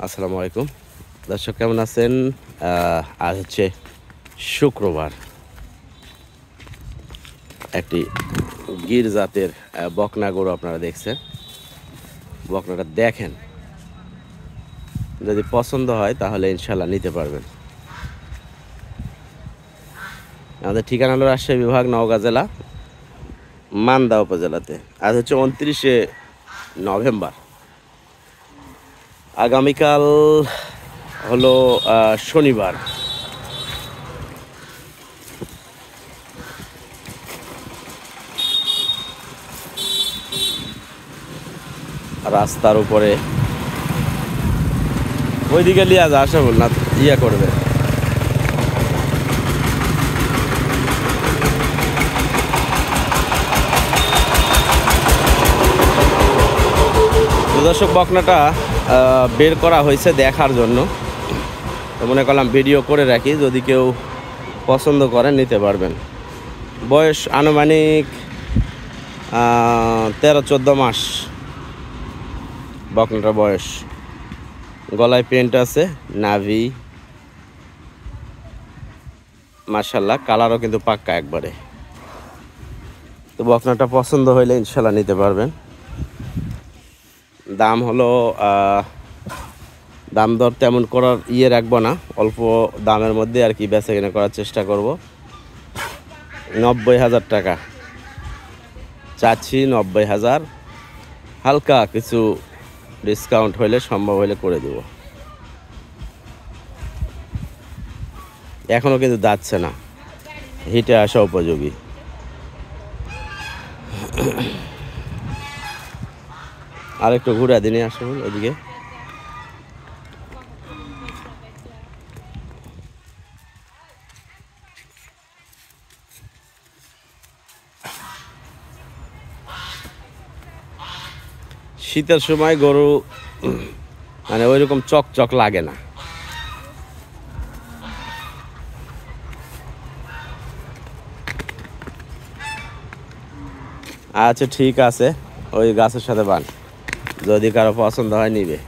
আসসালামু আলাইকুম দর্শক, কেমন আছেন? আজ হচ্ছে শুক্রবার। একটি গির জাতের বকনা গরু আপনারা দেখছেন। বকনাটা দেখেন, যদি পছন্দ হয় তাহলে ইনশাল্লাহ নিতে পারবেন। আমাদের ঠিকানা হলো রাজশাহী বিভাগ, নওগাঁ জেলা, মান্দা উপজেলাতে। আজ হচ্ছে 29শে নভেম্বর। আগামীকাল হলো শনিবার। রাস্তার উপরে ওইদিকে লিয়া যা আসা বল না, ইয়া করবে। দর্শক, বকনাটা বের করা হয়েছে দেখার জন্য, মনে করলাম ভিডিও করে রাখি, যদি কেউ পছন্দ করেন নিতে পারবেন। বয়স আনুমানিক 13-14 মাস বকনাটার বয়স। গলায় পেন্ট আছে, নাভি মাশাল্লাহ, কালারও কিন্তু পাক্কা একবারে। তো বকনাটা পছন্দ হইলে ইনশাল্লাহ নিতে পারবেন। দাম হলো দাম দর তেমন করার রাখবো না, অল্প দামের মধ্যে আর কি বেচা কেনা করার চেষ্টা করব। 90,000 টাকা চাচ্ছি, 90,000। হালকা কিছু ডিসকাউন্ট হইলে, সম্ভব হইলে করে দেব। এখনও কিন্তু যাচ্ছে না, হিটে আসা উপযোগী। আর একটু ঘুরে দিনে আসুন ওদিকে। শীতের সময় গরু মানে ওইরকম চকচক লাগে না। আচ্ছা ঠিক আছে, ওই গাছের সাথে বান, যদি কারো পছন্দ হয় নিবে।